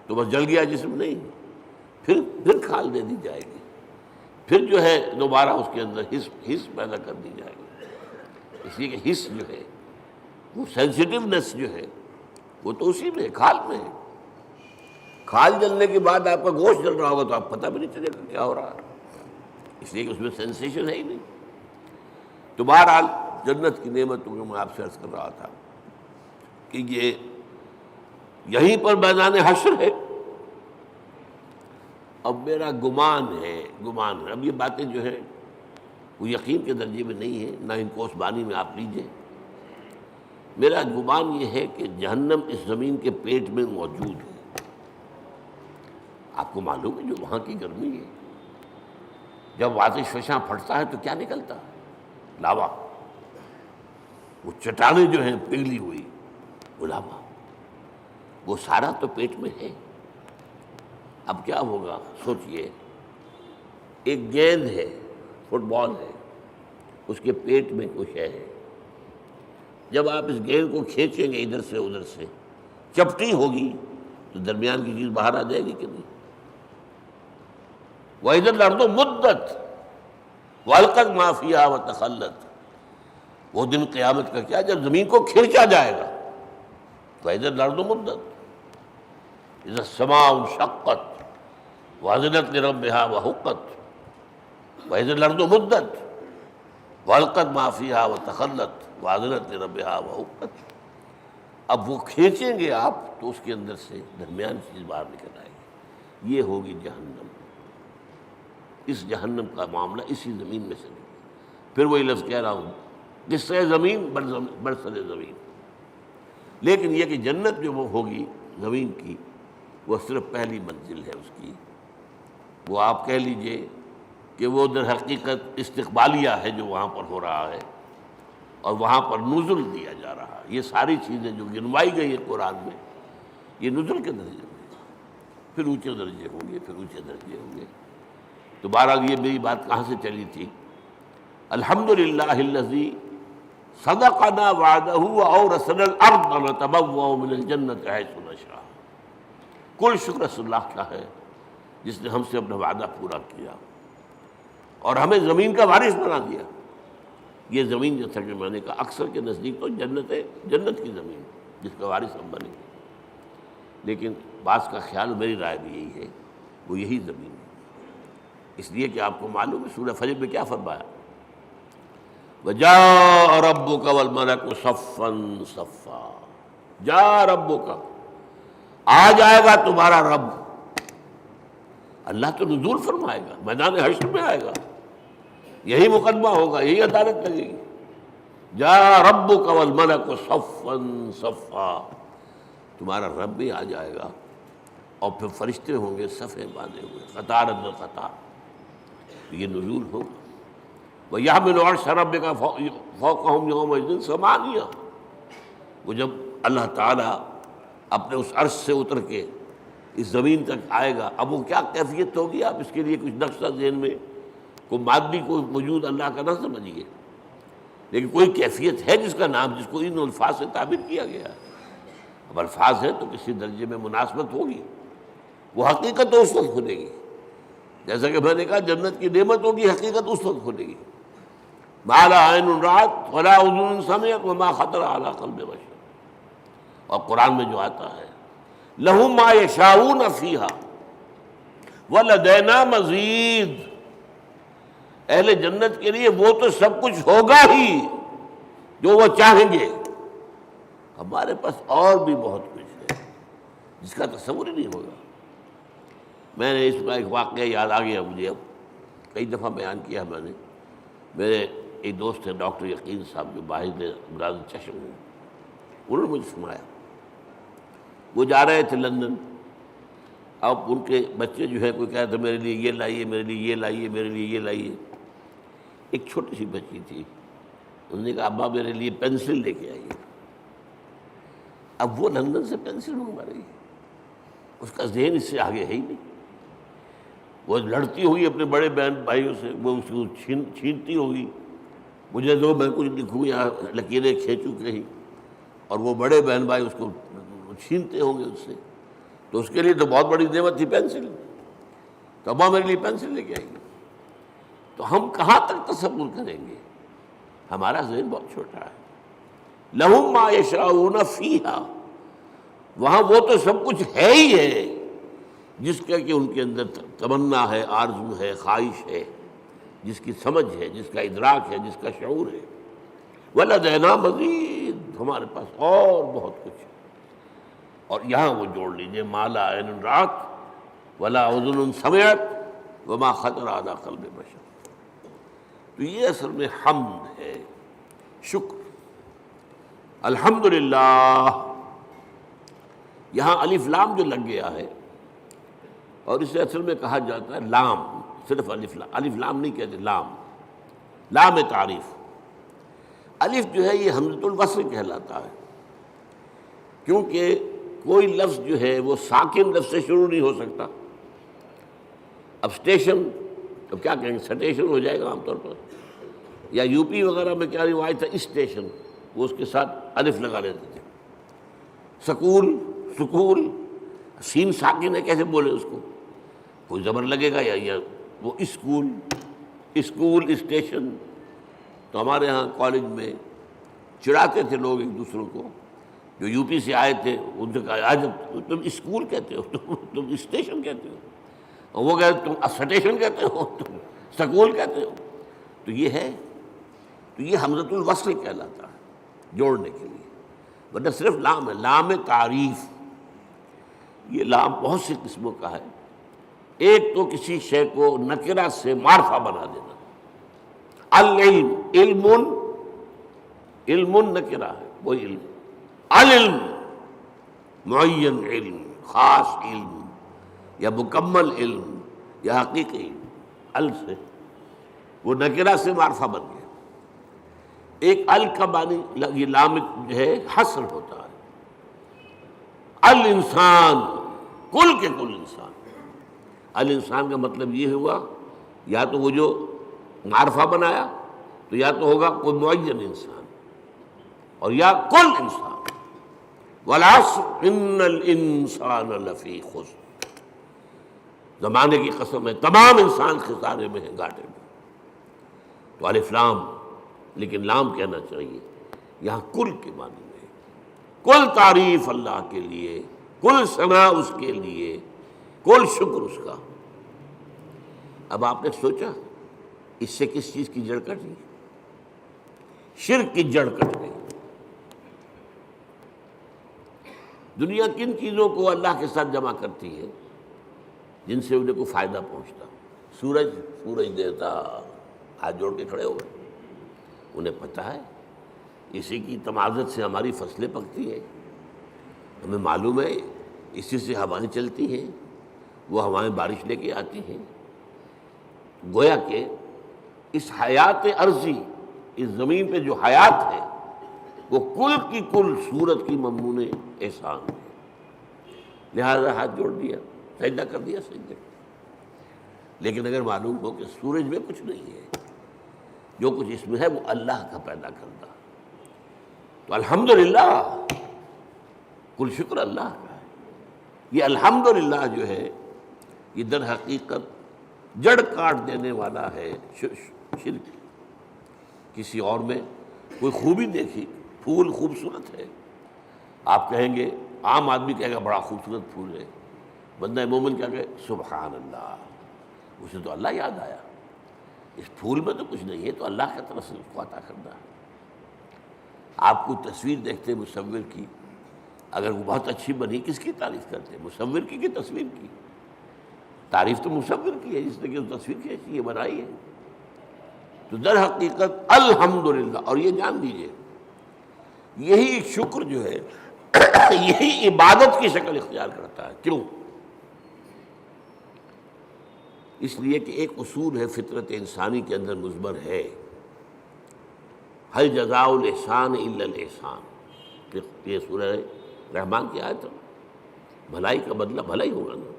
تو بس جل گیا جسم، نہیں، پھر کھال دے دی جائے گی، پھر جو ہے دوبارہ اس کے اندر حس پیدا کر دی جائے گی۔ اس لیے کہ حس جو ہے وہ سینسٹیونیس جو ہے وہ تو اسی میں، کھال میں ہے۔ کھال جلنے کے بعد آپ کا گوشت جل رہا ہوگا تو آپ پتہ بھی نہیں چلے گا کیا ہو رہا ہے، اس لیے کہ اس میں سینسیشن ہے ہی نہیں۔ تو بہرحال جنت کی نعمتوں کو میں آپ سے عرض کر رہا تھا کہ یہ یہیں پر میدان حشر ہے۔ اب میرا گمان ہے، اب یہ باتیں جو ہیں وہ یقین کے درجے میں نہیں ہے، نہ ان کو اس بانی میں آپ لیجئے۔ میرا گمان یہ ہے کہ جہنم اس زمین کے پیٹ میں موجود ہے۔ آپ کو معلوم ہے جو وہاں کی گرمی ہے، جب آتش فشاں پھٹتا ہے تو کیا نکلتا ہے؟ لاوا۔ وہ چٹانیں جو ہیں پگھلی ہوئی، وہ لاوا، وہ سارا تو پیٹ میں ہے۔ اب کیا ہوگا سوچئے، ایک گیند ہے، فٹ بال ہے، اس کے پیٹ میں کچھ ہے۔ جب آپ اس گیند کو کھینچیں گے ادھر سے ادھر سے، چپٹی ہوگی تو درمیان کی چیز باہر آ جائے گی کہ نہیں؟ وَإِذَا الْأَرْضُ مُدَّتْ وَأَلْقَتْ مَا فِيهَا وَتَخَلَّتْ۔ وہ دن قیامت کا کیا جب زمین کو کھینچا جائے گا۔ وَإِذَا الْأَرْضُ مُدَّتْ إِذَا السَّمَاءُ انشَقَّتْ وَأَذِنَتْ لِرَبِّهَا وَحُقَّتْ وَإِذَا الْأَرْضُ مُدَّتْ وَأَلْقَتْ مَا فِيهَا وَتَخَلَّتْ وَأَذِنَتْ لِرَبِّهَا وَحُقَّتْ۔ اب وہ کھینچیں گے آپ تو اس کے اندر سے درمیان چیز باہر نکل آئے گی۔ یہ ہوگی جہنم۔ اس جہنم کا معاملہ اسی زمین میں سے نہیں۔ پھر وہی لفظ کہہ رہا ہوں، قصہ زمین برسر زمین۔ لیکن یہ کہ جنت جو وہ ہوگی زمین کی، وہ صرف پہلی منزل ہے اس کی۔ وہ آپ کہہ لیجئے کہ وہ در حقیقت استقبالیہ ہے جو وہاں پر ہو رہا ہے، اور وہاں پر نزل دیا جا رہا ہے۔ یہ ساری چیزیں جو گنوائی گئی ہیں قرآن میں، یہ نزل کے درجے میں، پھر اونچے درجے ہوں گے، پھر اونچے درجے ہوں گے۔ تو بہرحال یہ میری بات کہاں سے چلی تھی؟ الحمدللہ الذی صدقنا وعدہ واورثنا الارض نتبوأ من الجنۃ حیث نشاء۔ کل شکر اس اللہ کا ہے جس نے ہم سے اپنا وعدہ پورا کیا اور ہمیں زمین کا وارث بنا دیا۔ یہ زمین جو تھا کہ میں نے کہا اکثر کے نزدیک تو جنت ہے، جنت کی زمین جس کا وارث ہم بنے، لیکن بعض کا خیال، میری رائے بھی یہی ہے، وہ یہی زمین ہے، اس لیے کہ آپ کو معلوم ہے سورہ فجر میں کیا فرمایا؟ وَجَاءَ رَبُّكَ وَالْمَلَكُ صَفًّا صَفًّا۔ جاء ربک، آ جائے گا تمہارا رب۔ اللہ تو نزول فرمائے گا، میدان حشر میں آئے گا، یہی مقدمہ ہوگا، یہی عدالت لگے گی۔ جاء ربک والملک صفًا صفًا، تمہارا رب بھی آ جائے گا اور پھر فرشتے ہوں گے صفیں باندھے ہوئے، قطار اندر قطار، یہ نزول ہوگا۔ وَيَحْمِلُ عَرْشَ رَبِّكَ فَوْقَهُمْ يَوْمَئِذٍ ثَمَانِيَةٌ۔ وہ جب اللہ تعالیٰ اپنے اس عرش سے اتر کے اس زمین تک آئے گا، اب وہ کیا کیفیت ہوگی، آپ اس کے لیے کچھ نقشہ ذہن میں، کوئی مادی کوئی وجود اللہ کا نہ سمجھیے، لیکن کوئی کیفیت ہے جس کا نام، جس کو ان الفاظ سے تعبیر کیا گیا ہے۔ اب الفاظ ہیں تو کسی درجے میں مناسبت ہوگی، وہ حقیقت تو اس وقت کھلے گی، جیسا کہ میں نے کہا جنت کی نعمت ہوگی، حقیقت اس وقت کھلے گی۔ ما لا عین رأت ولا اذن سمعت وما خطر علی قلب بشر۔ اور قرآن میں جو آتا ہے لہم ما یشاؤون فیہا ولدینا مزید، اہل جنت کے لیے وہ تو سب کچھ ہوگا ہی جو وہ چاہیں گے، ہمارے پاس اور بھی بہت کچھ ہے جس کا تصور ہی نہیں ہوگا۔ میں نے اس کا ایک واقعہ یاد آ گیا مجھے، اب کئی دفعہ بیان کیا میں نے۔ میرے ایک دوست ہیں ڈاکٹر یقین صاحب جو باہر امراض چشم ہیں، انہوں نے مجھے سنایا، وہ جا رہے تھے لندن، اب ان کے بچے جو ہے کوئی کہہ رہا تھا میرے لیے یہ لائیے، میرے لیے یہ لائیے، میرے لیے یہ لائیے۔ ایک چھوٹی سی بچی تھی، انہوں نے کہا ابا میرے لیے پینسل لے کے آئیے۔ اب وہ لندن سے پینسل منگوا رہی ہے، اس کا ذہن اس سے آگے ہے ہی نہیں، وہ لڑتی ہوئی اپنے بڑے بہن بھائیوں سے، وہ اس کو چھینتی ہوگی، مجھے دو میں کچھ لکھوں یا لکیریں کھینچوں کہیں، اور وہ بڑے بہن بھائی اس کو چھینتے ہوں گے اس سے، تو اس کے لیے تو بہت بڑی نعمت تھی پینسل، تو ابا میرے لیے پینسل لے کے آئیں گے۔ تو ہم کہاں تک تصور کریں گے؟ ہمارا ذہن بہت چھوٹا ہے۔ لہم ما یشاؤون فیہا، وہاں وہ تو سب کچھ ہے ہی ہے جس کا کہ ان کے اندر تمنا ہے، آرزو ہے، خواہش ہے، جس کی سمجھ ہے، جس کا ادراک ہے، جس کا شعور ہے۔ وَلَدَيْنَا مَزِيدٌ، ہمارے پاس اور بہت کچھ ہے۔ اور یہاں وہ جوڑ لیجئے ما لا عین رأت ولا اذن سمعت وما خطر علی قلب بشر۔ تو یہ اصل میں حمد ہے، شکر۔ الحمدللہ، یہاں الف لام جو لگ گیا ہے، اور اسے اصل میں کہا جاتا ہے لام، صرف الف لام نہیں کہتے، لام تعریف۔ الف جو ہے یہ حمزۃ الوصل کہلاتا ہے، کیونکہ کوئی لفظ جو ہے وہ ساکن لفظ سے شروع نہیں ہو سکتا۔ اب اسٹیشن، اب کیا کہیں گے، سٹیشن ہو جائے گا عام طور پر، یا یو پی وغیرہ میں کیا روایت تھا، اسٹیشن، وہ اس کے ساتھ الف لگا لیتے تھے۔ سکول، سین ساکن ہے، کیسے بولے اس کو، کوئی زبر لگے گا یا وہ اسکول اسٹیشن۔ تو ہمارے ہاں کالج میں چڑھاتے تھے لوگ ایک دوسروں کو، جو یو پی سے آئے تھے، ان سے کہا آج تم اسکول کہتے ہو، تم اسٹیشن کہتے ہو، اور وہ کہتے تم سٹیشن کہتے ہو، تم سکول کہتے ہو۔ تو یہ ہے، تو یہ حمزۃ الوصل کہلاتا ہے، جوڑنے کے لیے، ورنہ صرف لام ہے، لام تعریف۔ یہ لام بہت سی قسموں کا ہے۔ ایک تو کسی شے کو نکرہ سے معرفہ بنا دینا، العلم، علم نکرہ ہے، وہی علم، العلم معین علم، خاص علم، یا مکمل علم، یا حقیقی علم، ال سے وہ نکرہ سے معرفہ بن گیا. ایک ال کا معنی یہ لام جو ہے حصر ہوتا ہے. الانسان کل کے کل انسان. الانسان کا مطلب یہ ہوا یا تو وہ جو معرفہ بنایا تو یا تو ہوگا کوئی معین انسان اور یا کل انسان. والعصر ان الانسان لفی خسر. زمانے کی قسم ہے تمام انسان خسارے میں ہیں، گھاٹے میں. تو الف لام، لیکن لام کہنا چاہیے یہاں کل کے معنی میں. کل تعریف اللہ کے لیے، کل ثنا اس کے لیے، کل شکر اس کا. اب آپ نے سوچا اس سے کس چیز کی جڑ کٹ گئی؟ شرک کی جڑ کٹ گئی. دنیا کن چیزوں کو اللہ کے ساتھ جمع کرتی ہے جن سے انہیں کوئی فائدہ پہنچتا؟ سورج دیوتا ہاتھ جوڑ کے کھڑے ہو گئے. انہیں پتہ ہے اسی کی تمازت سے ہماری فصلیں پکتی ہیں، ہمیں معلوم ہے اسی سے ہوائیں چلتی ہیں، وہ ہوائیں بارش لے کے آتی ہیں. گویا کہ اس حیات عرضی، اس زمین پہ جو حیات ہے وہ کل کی کل صورت کی ممنون احسان ہے. لہذا ہاتھ جوڑ دیا، سجدہ کر دیا سجدے. لیکن اگر معلوم ہو کہ سورج میں کچھ نہیں ہے، جو کچھ اس میں ہے وہ اللہ کا پیدا کرتا، تو الحمدللہ کل شکر اللہ کا ہے. یہ الحمدللہ جو ہے یہ در حقیقت جڑ کاٹ دینے والا ہے شرک. کسی اور میں کوئی خوبی دیکھی، پھول خوبصورت ہے، آپ کہیں گے، عام آدمی کہے گا بڑا خوبصورت پھول ہے. بندہ مومن کیا کہے سبحان اللہ، اسے تو اللہ یاد آیا، اس پھول میں تو کچھ نہیں ہے، تو اللہ کی طرف سے اس کو عطا کرنا ہے. آپ کو تصویر دیکھتے مصور کی، اگر وہ بہت اچھی بنی کس کی تعریف کرتے؟ مصور کی تصویر کی؟ تعریف تو مصور کی ہے جس نے کہ تصویر کھینچی ہے، بنائی ہے. تو در حقیقت الحمدللہ. اور یہ جان لیجیے یہی شکر جو ہے یہی عبادت کی شکل اختیار کرتا ہے. کیوں؟ اس لیے کہ ایک اصول ہے فطرت انسانی کے اندر مضمر ہے، ہل جزاء الاحسان الا الاحسان. یہ سورہ رحمان کی آیت ہے. بھلائی کا بدلہ بھلا ہی ہوگا نا.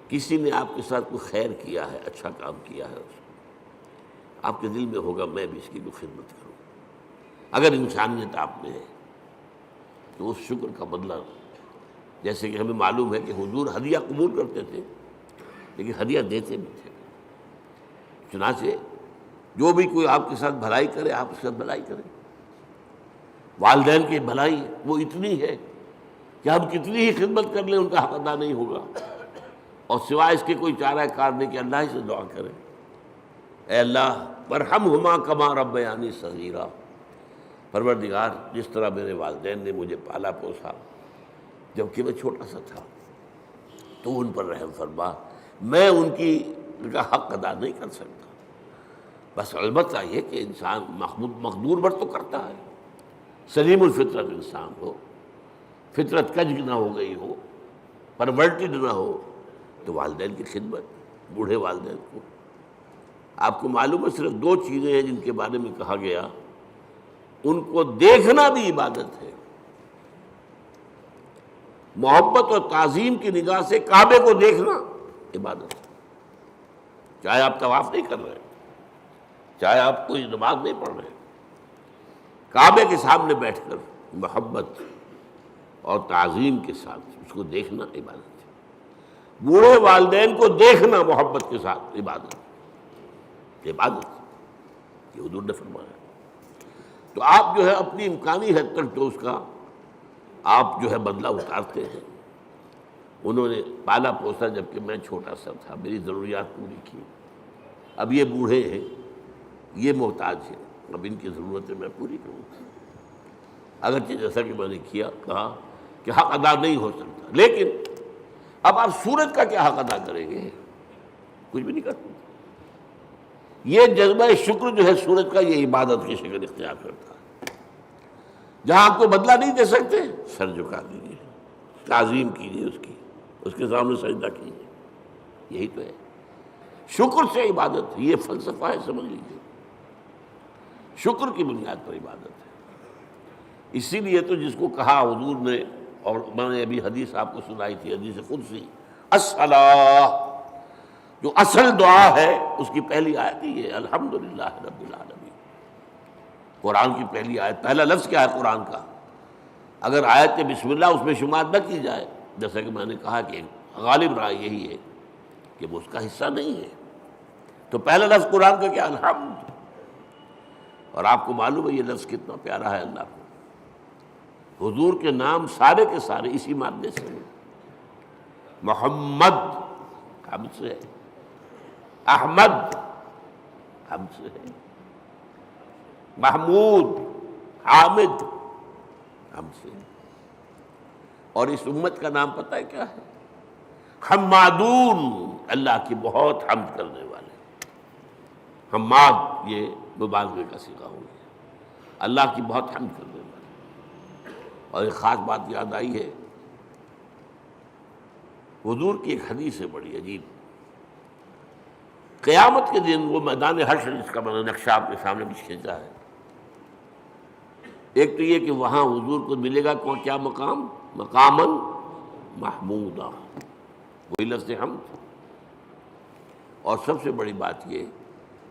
کسی نے آپ کے ساتھ کوئی خیر کیا ہے، اچھا کام کیا ہے، آپ کے دل میں ہوگا میں بھی اس کی کوئی خدمت کروں. اگر انسانیت آپ میں ہے تو اس شکر کا بدلہ، جیسے کہ ہمیں معلوم ہے کہ حضور ہدیہ قبول کرتے تھے لیکن ہدیہ دیتے بھی تھے. چنانچہ جو بھی کوئی آپ کے ساتھ بھلائی کرے آپ اس کے ساتھ بھلائی کریں. والدین کی بھلائی وہ اتنی ہے کہ ہم کتنی ہی خدمت کر لیں ان کا حق ادا نہیں ہوگا، اور سوائے اس کے کوئی چارہ کار نہیں کہ اللہ ہی سے دعا کریں، اے اللہ ورحمہما کما ربیانی صغیرا. پروردگار جس طرح میرے والدین نے مجھے پالا پوسا جبکہ میں چھوٹا سا تھا، تو ان پر رحم فرما. میں ان کا حق ادا نہیں کر سکتا. بس البتہ یہ کہ انسان مقدور بر تو کرتا ہے، سلیم الفطرت انسان ہو، فطرت کج نہ ہو گئی ہو، پرورٹڈ نہ ہو، تو والدین کی خدمت، بوڑھے والدین کو. آپ کو معلوم ہے صرف 2 چیزیں ہیں جن کے بارے میں کہا گیا ان کو دیکھنا بھی عبادت ہے. محبت اور تعظیم کی نگاہ سے کعبے کو دیکھنا عبادت ہے. چاہے آپ طواف نہیں کر رہے، چاہے آپ کوئی نماز نہیں پڑھ رہے، کعبے کے سامنے بیٹھ کر محبت اور تعظیم کے ساتھ اس کو دیکھنا عبادت ہے. بوڑھے والدین کو دیکھنا محبت کے ساتھ عبادت. یہ حضور نے فرمایا. تو آپ جو ہے اپنی امکانی حد تک تو اس کا آپ جو ہے بدلہ اتارتے ہیں. انہوں نے پالا پوسا جبکہ میں چھوٹا سا تھا، میری ضروریات پوری کی. اب یہ بوڑھے ہیں، یہ محتاج ہیں، اب ان کی ضرورتیں میں پوری کروں. اگرچہ جیسا کہ میں نے کہا کہ حق ادا نہیں ہو سکتا، لیکن اب آپ سورج کا کیا حق ادا کریں گے؟ کچھ بھی نہیں کر سکتے. یہ جذبہ شکر جو ہے سورج کا، یہ عبادت کی شکل اختیار کرتا ہے. جہاں آپ کو بدلہ نہیں دے سکتے سر جھکا دیجیے، تعظیم کیجیے، اس کے سامنے سجدہ کیجیے. یہی تو ہے. شکر سے عبادت ہے، یہ فلسفہ ہے، سمجھ لیجیے، شکر کی بنیاد پر عبادت ہے۔ اسی لیے تو جس کو کہا حضور نے، اور میں نے ابھی حدیث آپ کو سنائی تھی، حدیث قدسی، الصلاۃ، جو اصل دعا ہے اس کی پہلی آیت ہی ہے الحمدللہ رب العالمین۔ قرآن کی پہلی آیت، پہلا لفظ کیا ہے قرآن کا؟ اگر آیت بسم اللہ اس میں شمار نہ کی جائے، جیسا کہ میں نے کہا کہ غالب رائے یہی ہے کہ وہ اس کا حصہ نہیں ہے، تو پہلا لفظ قرآن کا کیا؟ الحمد۔ اور آپ کو معلوم ہے یہ لفظ کتنا پیارا ہے اللہ کو۔ حضور کے نام سارے کے سارے اسی مادے سے ہیں۔ محمد حمد سے ہے، احمد حمد سے ہے، محمود حامد حمد سے ہے۔ اور اس امت کا نام پتہ ہے کیا ہے؟ حمادون، اللہ کی بہت حمد کرنے والے۔ حماد یہ مبالغے کا صیغہ ہو گیا، اللہ کی بہت حمد کرنے والے۔ اور ایک خاص بات یاد آئی ہے، حضور کی ایک حدیث ہے بڑی عجیب۔ قیامت کے دن وہ میدان حشر، جس کا میں نے نقشہ آپ کے سامنے بھی کھینچا ہے، ایک تو یہ کہ وہاں حضور کو ملے گا کیا مقام؟ مقاماً محمودا، وہی لفظ حمد۔ اور سب سے بڑی بات یہ،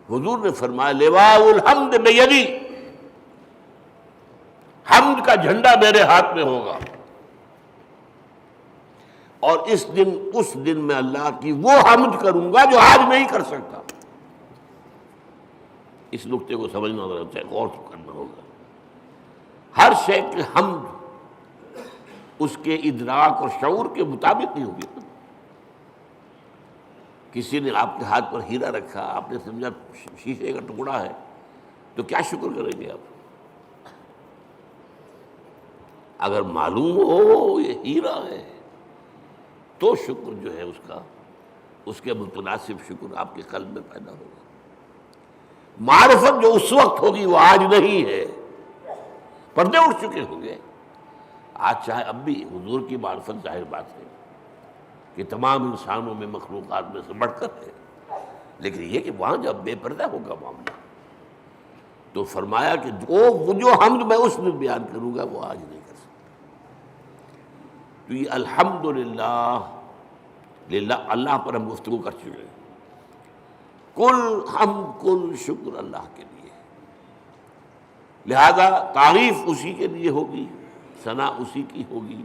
حضور نے فرمایا لواء الحمد بیدی، حمد کا جھنڈا میرے ہاتھ میں ہوگا، اور اس دن میں اللہ کی وہ حمد کروں گا جو آج نہیں کر سکتا۔ اس نقطے کو سمجھنا ضرورت ہے، غور کرنا ہوگا۔ ہر شے کی حمد اس کے ادراک اور شعور کے مطابق نہیں ہوگی۔ کسی نے آپ کے ہاتھ پر ہیرا رکھا، آپ نے سمجھا شیشے کا ٹکڑا ہے، تو کیا شکر کریں گے آپ؟ اگر معلوم ہو یہ ہیرا ہے تو شکر جو ہے اس کے متناسب شکر آپ کے قلب میں پیدا ہوگا۔ معرفت جو اس وقت ہوگی وہ آج نہیں ہے، پردے اٹھ چکے ہوں گے۔ آج چاہے اب بھی حضور کی معرفت ظاہر بات ہے کہ تمام انسانوں میں، مخلوقات میں سے بڑھ کر ہے، لیکن یہ کہ وہاں جب بے پردہ ہوگا معاملہ، تو فرمایا کہ وہ جو حمد میں اس میں بیان کروں گا وہ آج نہیں کر سکتا۔ تو یہ الحمدللہ، اللہ پر ہم گفتگو کر چکے ہیں۔ کل حمد کل شکر اللہ کے لیے، لہذا تعریف اسی کے لیے ہوگی، ثنا اسی کی ہوگی،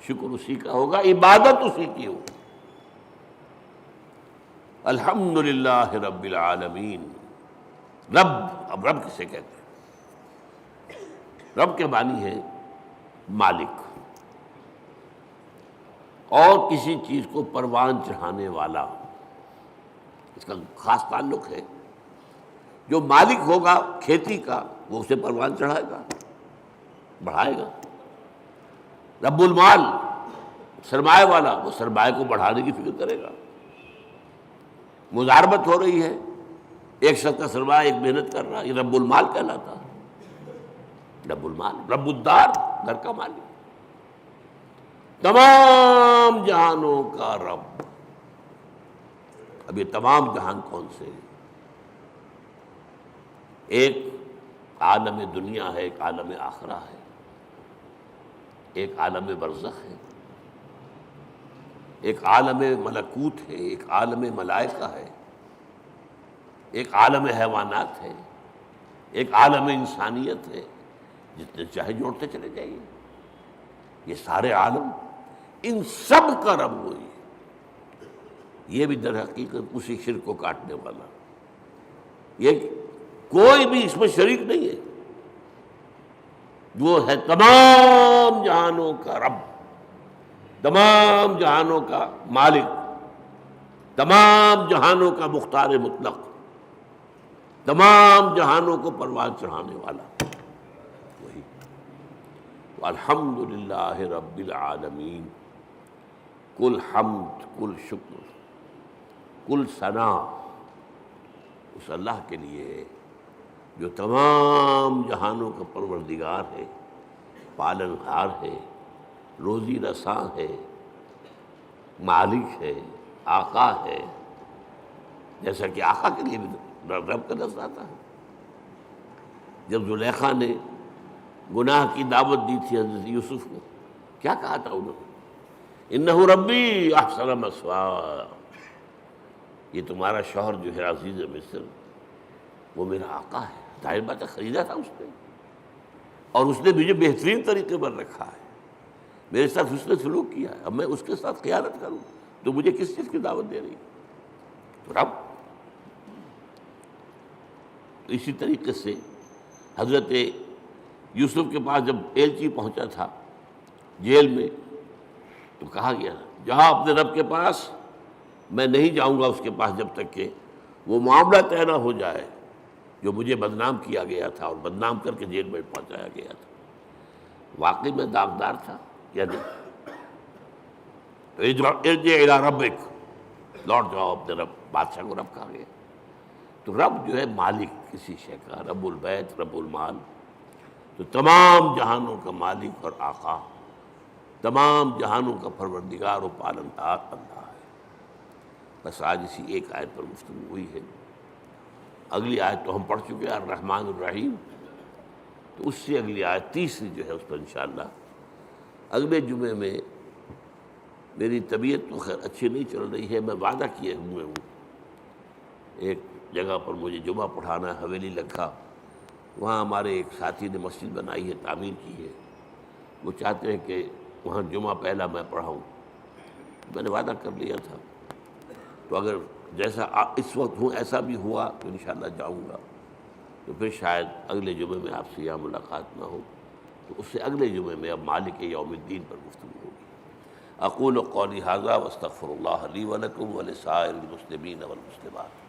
شکر اسی کا ہوگا، عبادت اسی کی ہوگی۔ الحمدللہ رب العالمین۔ رب، اب رب کسے کہتے ہیں؟ رب کے معنی ہے مالک، اور کسی چیز کو پروان چڑھانے والا، اس کا خاص تعلق ہے۔ جو مالک ہوگا کھیتی کا وہ اسے پروان چڑھائے گا، بڑھائے گا۔ رب المال، سرمایہ والا، وہ سرمایہ کو بڑھانے کی فکر کرے گا۔ مضاربت ہو رہی ہے، ایک شخص کا سرمایہ ایک محنت کر رہا ہے، یہ رب المال کہلاتا ہے۔ رب المال، رب الدار، گھر کا مالک، تمام جہانوں کا رب۔ اب یہ تمام جہان کون سے ہیں؟ ایک عالم دنیا ہے، ایک عالم آخرہ ہے، ایک عالم برزخ ہے، ایک عالم ملکوت ہے، ایک عالم ملائکہ ہے، ایک عالم حیوانات ہے، ایک عالم انسانیت ہے۔ جتنے چاہے جوڑتے چلے جائیے، یہ سارے عالم، ان سب کا رب وہی ہے۔ یہ بھی در حقیقت اسی شرک کو کاٹنے والا، یہ کوئی بھی اس میں شریک نہیں ہے، وہ ہے تمام جہانوں کا رب، تمام جہانوں کا مالک، تمام جہانوں کا مختار مطلق، تمام جہانوں کو پروان چڑھانے والا وہی۔ الحمدللہ رب العالمین، کل حمد کل شکر کل ثنا اس اللہ کے لیے ہے جو تمام جہانوں کا پروردگار ہے، پالنہار ہے، روزی رساں ہے، مالک ہے، آقا ہے، جیسا کہ آقا کے لیے بھی رب کا لفظ آتا ہے۔ جب زلیخا نے گناہ کی دعوت دی تھی حضرت یوسف کو، کیا کہا تھا انہوں نے؟ انہ ربی احسن مثوایا، یہ تمہارا شوہر جو ہے عزیز مصر وہ میرا آقا ہے، ظاہر بات ہے خریدا تھا اس نے، اور اس نے مجھے بہترین طریقے پر رکھا ہے، میرے ساتھ اس نے سلوک کیا ہے، اب میں اس کے ساتھ خیانت کروں تو مجھے کس چیز کی دعوت دے رہی ہے؟ تو رب۔ تو اسی طریقے سے حضرت یوسف کے پاس جب ایلچی پہنچا تھا جیل میں، تو کہا گیا جہاں اپنے رب کے پاس، میں نہیں جاؤں گا اس کے پاس جب تک کہ وہ معاملہ طے نہ ہو جائے جو مجھے بدنام کیا گیا تھا اور بدنام کر کے جیل میں پہنچایا گیا تھا۔ واقعی میں داغدار تھا یا نہیں؟ ارجع الی ربک، لوٹ جاؤ اپنے رب، بادشاہ کو رب کہا گیا۔ تو رب جو ہے مالک کسی شے کا، رب البیت رب المال، تو تمام جہانوں کا مالک اور آقا، تمام جہانوں کا پروردگار و پالنہار اللہ ہے۔ بس آج اسی ایک آیت پر گفتگو ہوئی ہے، اگلی آیت تو ہم پڑھ چکے ہیں الرحمن الرحیم، تو اس سے اگلی آیت تیسری جو ہے اس پر انشاءاللہ اگلے جمعے میں، میری طبیعت تو خیر اچھی نہیں چل رہی ہے، میں وعدہ کیے ہوئے ہوں ایک جگہ پر مجھے جمعہ پڑھانا ہے، حویلی لکھا، وہاں ہمارے ایک ساتھی نے مسجد بنائی ہے، تعمیر کی ہے، وہ چاہتے ہیں کہ وہاں جمعہ پہلا میں پڑھاؤں، میں نے وعدہ کر لیا تھا، تو اگر جیسا اس وقت ہوں ایسا بھی ہوا تو انشاءاللہ جاؤں گا، تو پھر شاید اگلے جمعے میں آپ سے یہاں ملاقات نہ ہو، تو اس سے اگلے جمعے میں اب مالک یوم الدین پر گفتگو ہوگی۔ اقول قولی ھذا واستغفر اللہ لی ولکم ولسائر المسلمین والمسلمات۔